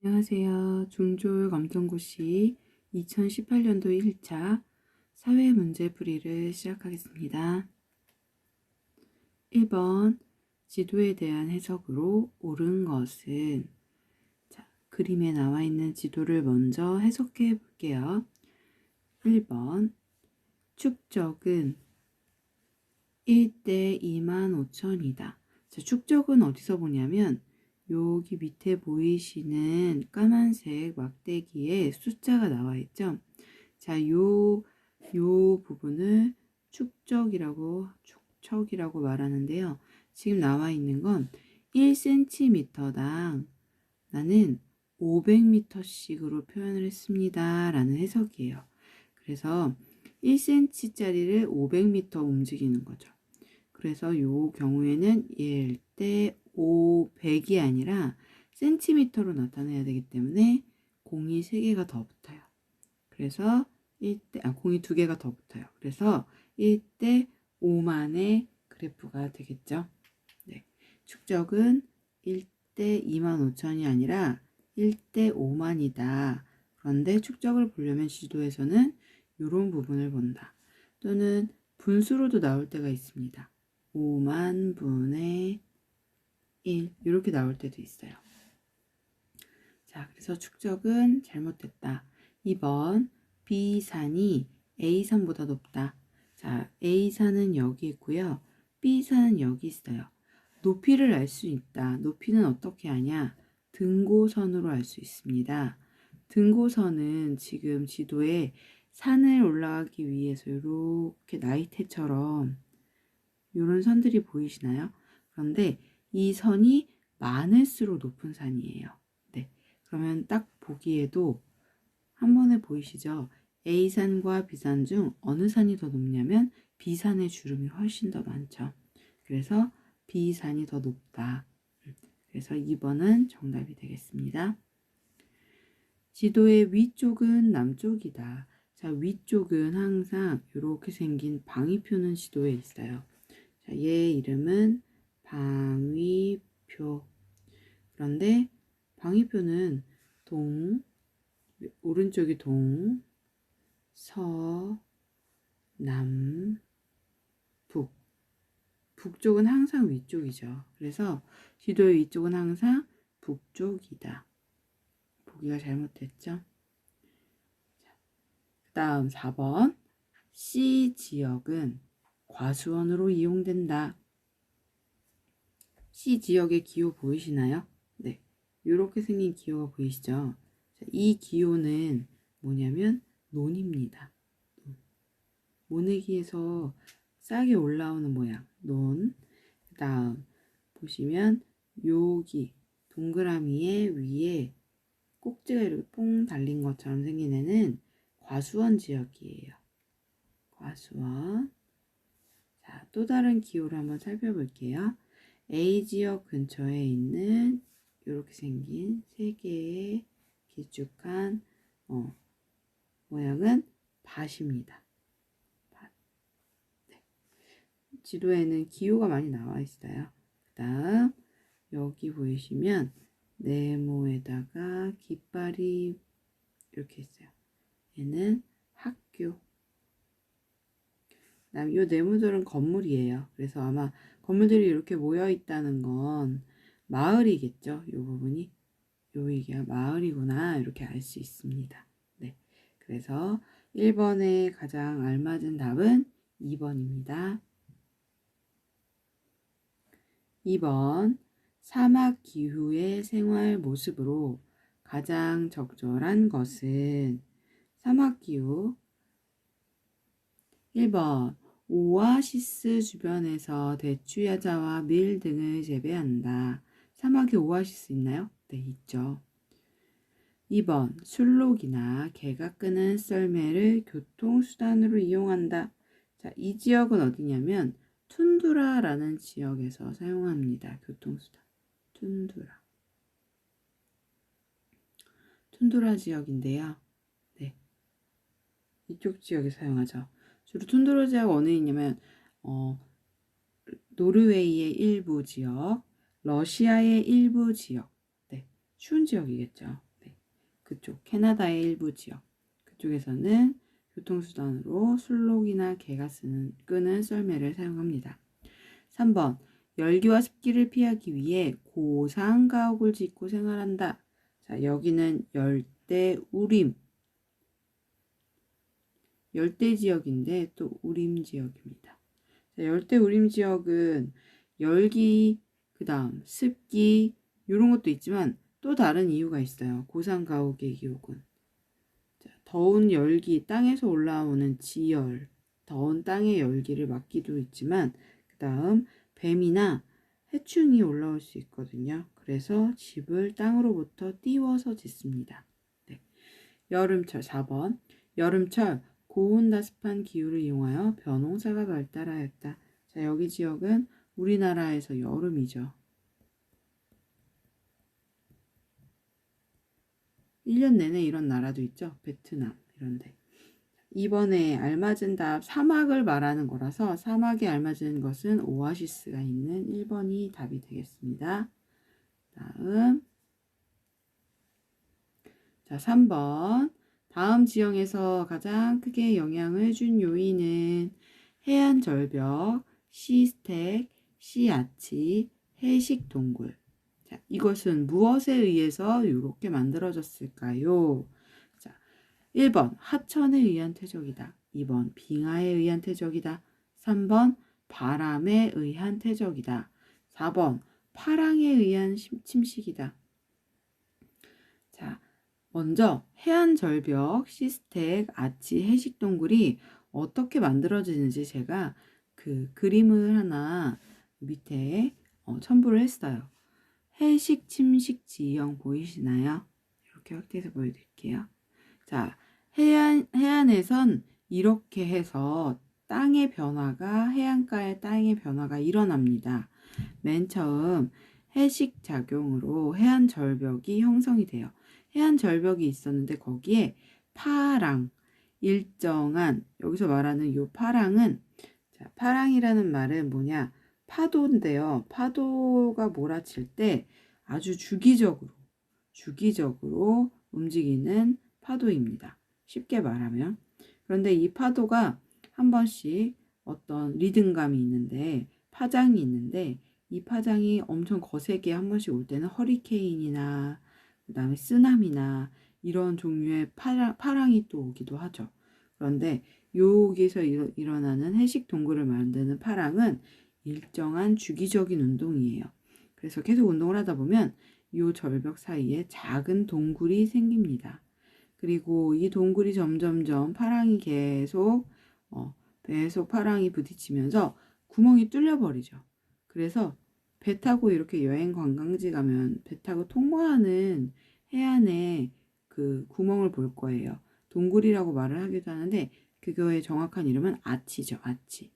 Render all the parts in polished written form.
안녕하세요. 중졸 검정고시 2018년도 1차 사회문제풀이를 시작하겠습니다. 1번 지도에 대한 해석으로 옳은 것은, 그림에 나와 있는 지도를 먼저 해석해 볼게요. 1번 축적은 1대 25,000이다. 축적은 어디서 보냐면 여기 밑에 보이시는 까만색 막대기에 숫자가 나와 있죠. 요 부분을 축적이라고 말하는데요. 지금 나와 있는 건 1cm당 나는 500m씩으로 표현을 했습니다. 라는 해석이에요. 그래서 1cm짜리를 500m 움직이는 거죠. 그래서 요 경우에는 1대 500이 아니라 센티미터로 나타내야 되기 때문에 공이 3개가 더 붙어요. 그래서 공이 2개가 더 붙어요. 그래서 1대 5만의 그래프가 되겠죠. 네. 축적은 1대 25,000이 아니라 1대 5만이다. 그런데 축적을 보려면 지도에서는 이런 부분을 본다. 또는 분수로도 나올 때가 있습니다. 5만 분의 1 이렇게 나올 때도 있어요. 자, 그래서 축적은 잘못됐다. 2번 B산이 A산보다 높다. 자, A산은 여기 있고요. B산은 여기 있어요. 높이를 알 수 있다. 높이는 어떻게 아냐? 등고선으로 알 수 있습니다. 등고선은 지금 지도에 산을 올라가기 위해서 이렇게 나이테처럼 이런 선들이 보이시나요? 그런데 이 선이 많을수록 높은 산이에요. 네, 그러면 딱 보기에도 한 번에 보이시죠? A산과 B산 중 어느 산이 더 높냐면 B산의 주름이 훨씬 더 많죠. 그래서 B산이 더 높다. 그래서 2번은 정답이 되겠습니다. 지도의 위쪽은 남쪽이다. 자, 위쪽은 항상 이렇게 생긴 방위표는 지도에 있어요. 자, 얘 이름은 방위표. 그런데 방위표는 오른쪽이 동, 서, 남, 북. 북쪽은 항상 위쪽이죠. 그래서 지도의 위쪽은 항상 북쪽이다. 보기가 잘못됐죠. 그 다음 4번 C 지역은 과수원으로 이용된다. C 지역의 기호 보이시나요? 네, 이렇게 생긴 기호가 보이시죠? 자, 이 기호는 뭐냐면 논입니다. 모내기에서 싸게 올라오는 모양, 논. 그 다음 보시면 여기 동그라미에 위에 꼭지가 이렇게 뽕 달린 것처럼 생긴 애는 과수원 지역이에요. 과수원. 자, 또 다른 기호를 한번 살펴볼게요. A 지역 근처에 있는 이렇게 생긴 3개의 길쭉한 모양은 밭입니다. 밭. 네. 지도에는 기호가 많이 나와 있어요. 그 다음 여기 보이시면 네모에다가 깃발이 이렇게 있어요. 얘는 학교. 그다음 요 네모들은 건물이에요. 그래서 아마 건물들이 이렇게 모여 있다는 건 마을이겠죠. 요 부분이 여기가 마을이구나 이렇게 알 수 있습니다. 네, 그래서 1번에 가장 알맞은 답은 2번입니다. 2번 사막 기후의 생활 모습으로 가장 적절한 것은 사막 기후. 1번 오아시스 주변에서 대추 야자와 밀 등을 재배한다. 사막에 오아시스 있나요? 네, 있죠. 2번 술록이나 개가 끄는 썰매를 교통수단으로 이용한다. 자, 이 지역은 어디냐면 툰드라라는 지역에서 사용합니다. 교통수단. 툰드라 지역인데요. 네, 이쪽 지역에 사용하죠. 주로 툰드라 지역 어디에 있냐면 노르웨이의 일부 지역, 러시아의 일부 지역. 네, 추운 지역이겠죠. 그쪽 캐나다의 일부 지역 그쪽에서는 교통수단으로 술록이나 개가 끄는 썰매를 사용합니다. 3번 열기와 습기를 피하기 위해 고상 가옥을 짓고 생활한다. 자, 여기는 열대 우림 열대 지역인데 또 우림 지역입니다. 자, 열대 우림 지역은 열기, 그 다음 습기 이런 것도 있지만 또 다른 이유가 있어요. 고산 가옥의 기옥은 자, 더운 열기, 땅에서 올라오는 지열, 더운 땅의 열기를 막기도 있지만 그 다음 뱀이나 해충이 올라올 수 있거든요. 그래서 집을 땅으로부터 띄워서 짓습니다. 네. 여름철 4번 여름철 고온다습한 기후를 이용하여 벼농사가 발달하였다. 자, 여기 지역은 우리나라에서 여름이죠. 1년 내내 이런 나라도 있죠. 베트남 이런데. 이번에 알맞은 답 사막을 말하는 거라서 사막에 알맞은 것은 오아시스가 있는 1번이 답이 되겠습니다. 다음 자 3번 다음 지형에서 가장 크게 영향을 준 요인은 해안 절벽, 시스텍, 씨아치, 해식 동굴. 자, 이것은 무엇에 의해서 이렇게 만들어졌을까요? 자, 1번 하천에 의한 퇴적이다. 2번 빙하에 의한 퇴적이다. 3번 바람에 의한 퇴적이다. 4번 파랑에 의한 침식이다. 자, 먼저 해안 절벽, 시스텍, 아치, 해식 동굴이 어떻게 만들어지는지 제가 그 그림을 하나 밑에 첨부를 했어요. 해식 침식 지형 보이시나요? 이렇게 확대해서 보여드릴게요. 자, 해안에선 이렇게 해서 땅의 변화가 해안가의 땅의 변화가 일어납니다. 맨 처음 해식 작용으로 해안 절벽이 형성이 돼요. 해안 절벽이 있었는데 거기에 파랑 일정한 여기서 말하는 요 파랑은 자, 파랑이라는 말은 뭐냐? 파도인데요. 파도가 몰아칠 때 아주 주기적으로 움직이는 파도입니다. 쉽게 말하면. 그런데 이 파도가 한 번씩 어떤 리듬감이 있는데 파장이 있는데 이 파장이 엄청 거세게 한 번씩 올 때는 허리케인이나 그 다음에 쓰나미나 이런 종류의 파랑이 또 오기도 하죠. 그런데 여기서 일어나는 해식 동굴을 만드는 파랑은 일정한 주기적인 운동이에요. 그래서 계속 운동을 하다 보면 이 절벽 사이에 작은 동굴이 생깁니다. 그리고 이 동굴이 점점점 파랑이 계속 파랑이 부딪히면서 구멍이 뚫려버리죠. 그래서 배 타고 이렇게 여행 관광지 가면 배 타고 통과하는 해안에 그 구멍을 볼 거예요. 동굴이라고 말을 하기도 하는데 그거의 정확한 이름은 아치죠. 아치.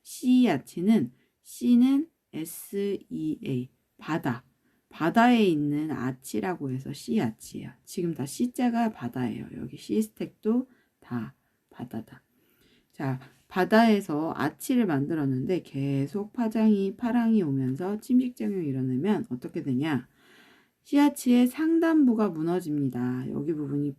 씨아치는 C는 SEA 바다. 바다에 있는 아치라고 해서 씨아치예요. 지금 다 C자가 바다예요. 여기 시스텍도 다 바다다. 자, 바다에서 아치를 만들었는데 계속 파랑이 오면서 침식작용이 일어나면 어떻게 되냐? 씨아치의 상단부가 무너집니다. 여기 부분이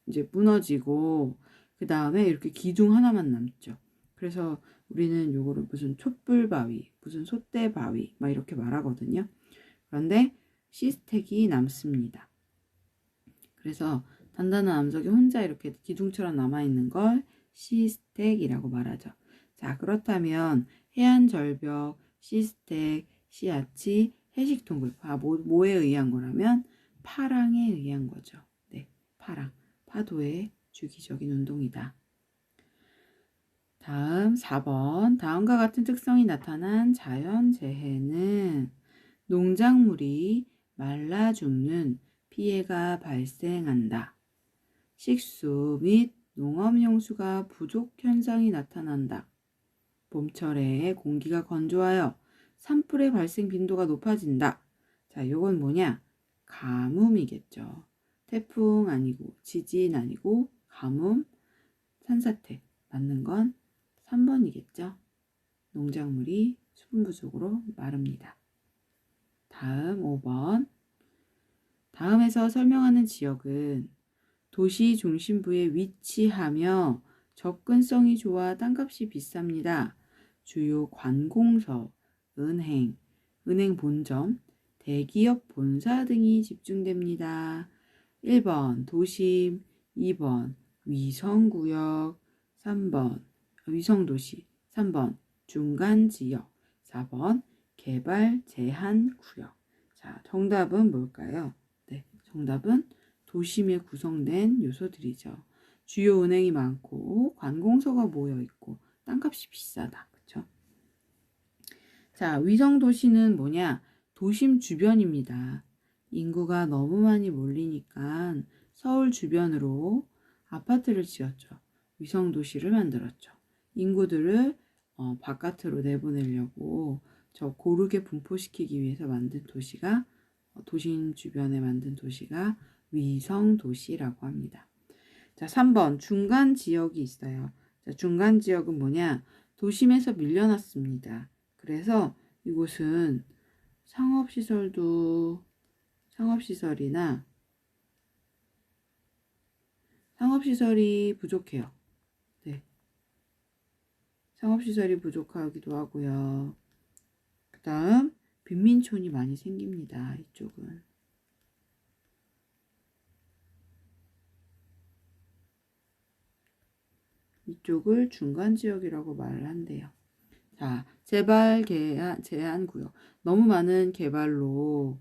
이제 무너지고 그 다음에 이렇게 기둥 하나만 남죠. 그래서 우리는 요거를 무슨 촛불바위, 무슨 솥대바위 막 이렇게 말하거든요. 그런데 시스텍이 남습니다. 그래서 단단한 암석이 혼자 이렇게 기둥처럼 남아있는 걸 시스텍이라고 말하죠. 자, 그렇다면 해안 절벽, 시스텍, 씨아치, 해식 동굴 뭐에 의한 거라면 파랑에 의한 거죠. 네, 파랑, 파도의 주기적인 운동이다. 다음 4번 다음과 같은 특성이 나타난 자연재해는 농작물이 말라 죽는 피해가 발생한다. 식수 및 농업용수가 부족 현상이 나타난다. 봄철에 공기가 건조하여 산불의 발생 빈도가 높아진다. 자, 요건 뭐냐? 가뭄이겠죠. 태풍 아니고 지진 아니고 가뭄, 산사태 맞는 건 3번이겠죠. 농작물이 수분 부족으로 마릅니다. 다음 5번. 다음에서 설명하는 지역은 도시 중심부에 위치하며 접근성이 좋아 땅값이 비쌉니다. 주요 관공서, 은행, 은행 본점, 대기업 본사 등이 집중됩니다. 1번 도심, 2번 위성구역, 3번 위성도시, 3번 중간지역, 4번 개발 제한 구역. 자, 정답은 뭘까요? 네, 정답은 도심에 구성된 요소들이죠. 주요 은행이 많고 관공서가 모여 있고 땅값이 비싸다. 그렇죠? 자, 위성 도시는 뭐냐? 도심 주변입니다. 인구가 너무 많이 몰리니까 서울 주변으로 아파트를 지었죠. 위성 도시를 만들었죠. 인구들을 바깥으로 내보내려고 저 고르게 분포시키기 위해서 만든 도시가 도심 주변에 만든 도시가 위성 도시라고 합니다. 자, 3번 중간 지역이 있어요. 자, 중간 지역은 뭐냐? 도심에서 밀려났습니다. 그래서 이곳은 상업시설이 부족해요. 네. 상업시설이 부족하기도 하고요. 그 다음 빈민촌이 많이 생깁니다. 이쪽은. 이쪽을 중간지역이라고 말을 한대요. 자, 재발 제한 구역. 너무 많은 개발로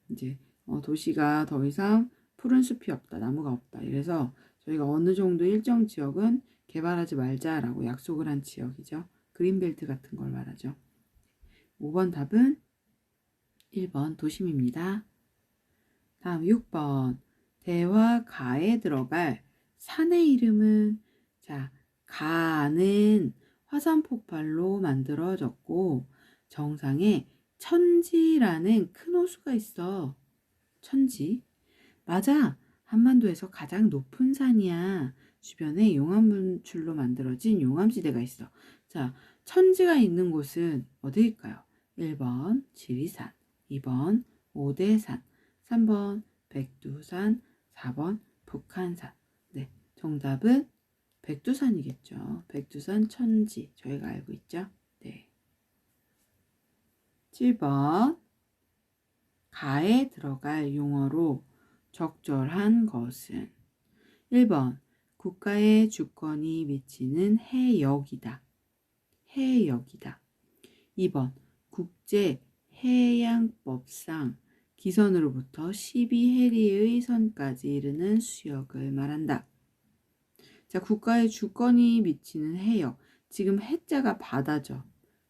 이제 도시가 더 이상 푸른 숲이 없다, 나무가 없다. 이래서 저희가 어느 정도 일정 지역은 개발하지 말자라고 약속을 한 지역이죠. 그린벨트 같은 걸 말하죠. 5번 답은 1번 도심입니다. 다음 6번 대화 가에 들어갈 산의 이름은 자, 가는 화산 폭발로 만들어졌고 정상에 천지라는 큰 호수가 있어. 천지. 맞아. 한반도에서 가장 높은 산이야. 주변에 용암 분출로 만들어진 용암지대가 있어. 자, 천지가 있는 곳은 어디일까요? 1번 지리산, 2번 오대산, 3번 백두산, 4번 북한산. 네, 정답은 백두산이겠죠. 백두산 천지 저희가 알고 있죠. 네. 7번 가에 들어갈 용어로 적절한 것은 1번 국가의 주권이 미치는 해역이다. 해역이다. 2번 국제 해양법상 기선으로부터 12해리의 선까지 이르는 수역을 말한다. 자, 국가의 주권이 미치는 해역. 지금 해자가 바다죠.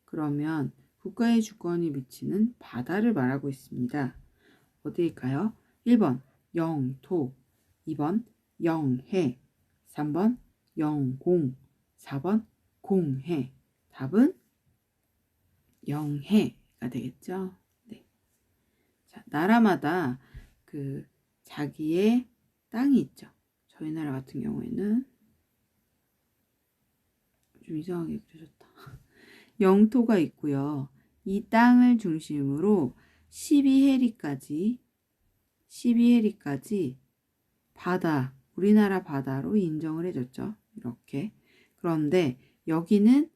그러면 국가의 주권이 미치는 바다를 말하고 있습니다. 어디일까요? 1번 영토, 2번 영해, 3번 영공, 4번 공해. 답은 영해가 되겠죠. 네. 자, 나라마다 그 자기의 땅이 있죠. 저희 나라 같은 경우에는 좀 이상하게 그려졌다. 영토가 있고요. 이 땅을 중심으로 12해리까지 바다, 우리나라 바다로 인정을 해줬죠. 이렇게. 그런데 여기는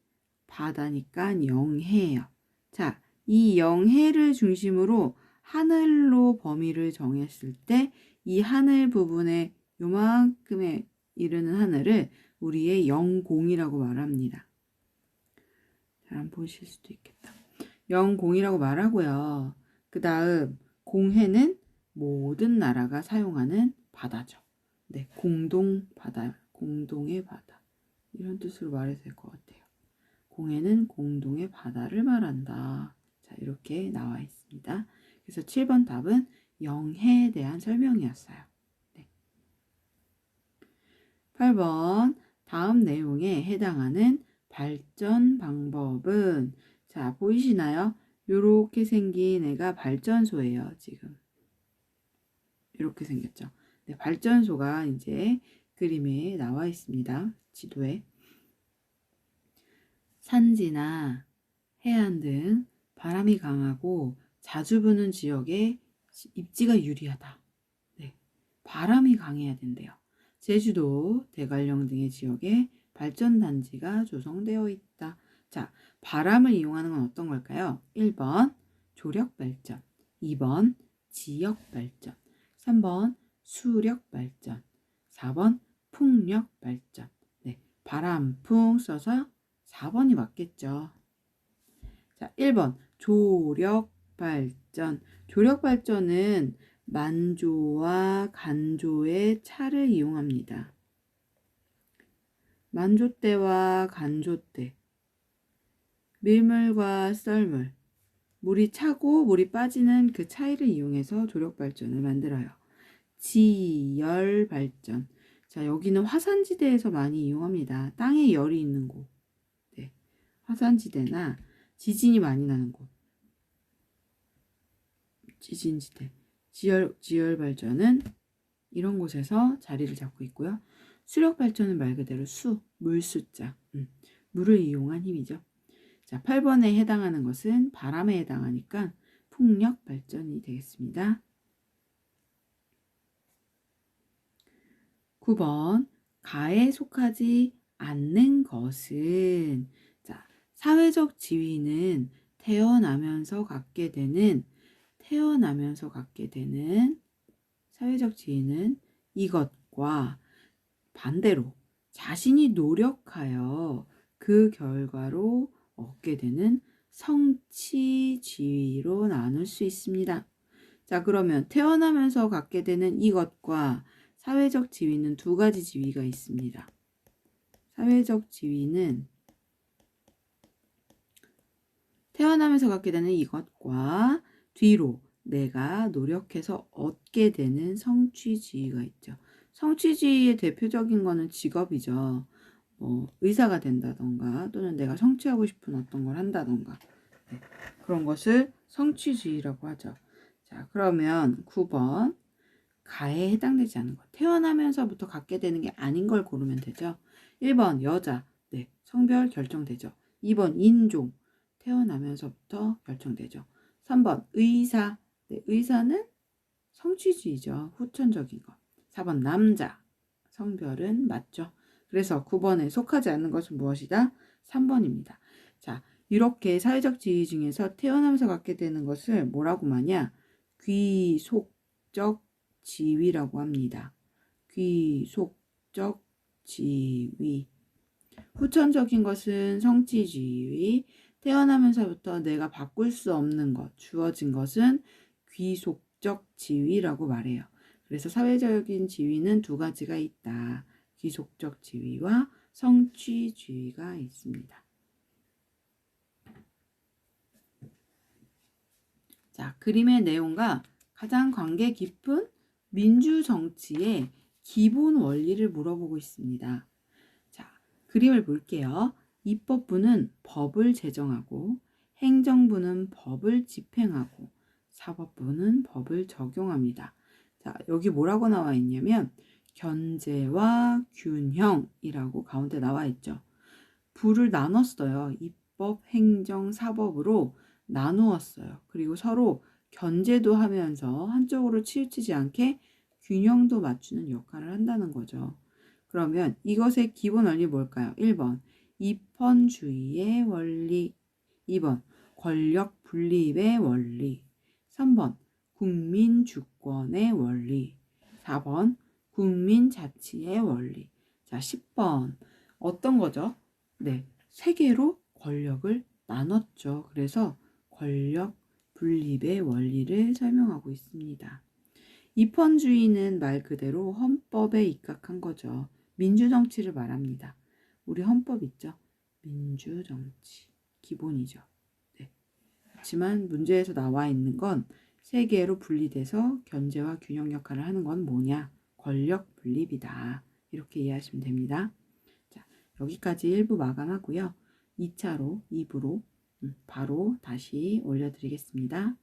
바다니까 영해예요. 자, 이 영해를 중심으로 하늘로 범위를 정했을 때 이 하늘 부분에 요만큼에 이르는 하늘을 우리의 영공이라고 말합니다. 잘 안 보실 수도 있겠다. 영공이라고 말하고요. 그 다음 공해는 모든 나라가 사용하는 바다죠. 네, 공동 바다, 공동의 바다 이런 뜻으로 말해도 될 것 같아요. 공해는 공동의 바다를 말한다. 자, 이렇게 나와 있습니다. 그래서 7번 답은 영해에 대한 설명이었어요. 네. 8번 다음 내용에 해당하는 발전 방법은 자, 보이시나요? 요렇게 생긴 애가 발전소예요. 지금 이렇게 생겼죠. 네, 발전소가 이제 그림에 나와 있습니다. 지도에. 산지나 해안 등 바람이 강하고 자주 부는 지역에 입지가 유리하다. 네, 바람이 강해야 된대요. 제주도, 대관령 등의 지역에 발전단지가 조성되어 있다. 자, 바람을 이용하는 건 어떤 걸까요? 1번 조력발전, 2번 지역발전, 3번 수력발전, 4번 풍력발전. 네, 바람, 풍 써서 4번이 맞겠죠. 자, 1번 조력발전. 조력발전은 만조와 간조의 차를 이용합니다. 만조대와 간조대, 밀물과 썰물, 물이 차고 물이 빠지는 그 차이를 이용해서 조력발전을 만들어요. 지열발전. 자, 여기는 화산지대에서 많이 이용합니다. 땅에 열이 있는 곳. 네, 화산지대나 지진이 많이 나는 곳. 지진지대. 지열발전은 이런 곳에서 자리를 잡고 있고요. 수력발전은 말 그대로 물수자. 물을 이용한 힘이죠. 자, 8번에 해당하는 것은 바람에 해당하니까 풍력발전이 되겠습니다. 9번 가에 속하지 않는 것은, 자, 사회적 지위는 태어나면서 갖게 되는 사회적 지위는 이것과 반대로 자신이 노력하여 그 결과로 얻게 되는 성취 지위로 나눌 수 있습니다. 자, 그러면 태어나면서 갖게 되는 이것과 사회적 지위는 두 가지 지위가 있습니다. 사회적 지위는 태어나면서 갖게 되는 이것과 뒤로 내가 노력해서 얻게 되는 성취 지위가 있죠. 성취 지위의 대표적인 거는 직업이죠. 의사가 된다던가 또는 내가 성취하고 싶은 어떤 걸 한다던가, 네, 그런 것을 성취지위라고 하죠. 자, 그러면 9번 가에 해당되지 않는 것, 태어나면서부터 갖게 되는 게 아닌 걸 고르면 되죠. 1번 여자, 네, 성별 결정되죠. 2번 인종, 태어나면서부터 결정되죠. 3번 의사, 네, 의사는 성취지위죠. 후천적인 것. 4번 남자, 성별은 맞죠. 그래서 9번에 속하지 않는 것은 무엇이다? 3번입니다. 자, 이렇게 사회적 지위 중에서 태어나면서 갖게 되는 것을 뭐라고 하냐? 귀속적 지위라고 합니다. 귀속적 지위. 후천적인 것은 성취지위, 태어나면서부터 내가 바꿀 수 없는 것, 주어진 것은 귀속적 지위라고 말해요. 그래서 사회적인 지위는 두 가지가 있다. 귀속적 지위와 성취지위가 있습니다. 자, 그림의 내용과 가장 관계 깊은 민주정치의 기본 원리를 물어보고 있습니다. 자, 그림을 볼게요. 입법부는 법을 제정하고, 행정부는 법을 집행하고, 사법부는 법을 적용합니다. 자, 여기 뭐라고 나와 있냐면 견제와 균형이라고 가운데 나와 있죠. 부를 나눴어요. 입법, 행정, 사법으로 나누었어요. 그리고 서로 견제도 하면서 한쪽으로 치우치지 않게 균형도 맞추는 역할을 한다는 거죠. 그러면 이것의 기본 원리 뭘까요? 1번 입헌주의의 원리, 2번 권력 분립의 원리, 3번 국민주권의 원리, 4번 국민자치의 원리. 자, 10번 어떤 거죠? 네, 세 개로 권력을 나눴죠. 그래서 권력 분립의 원리를 설명하고 있습니다. 입헌주의는 말 그대로 헌법에 입각한 거죠. 민주정치를 말합니다. 우리 헌법 있죠? 민주정치 기본이죠. 네. 그렇지만 문제에서 나와 있는 건 세 개로 분리돼서 견제와 균형 역할을 하는 건 뭐냐? 권력 분립이다. 이렇게 이해하시면 됩니다. 자, 여기까지 1부 마감하고요. 2부로 바로 다시 올려드리겠습니다.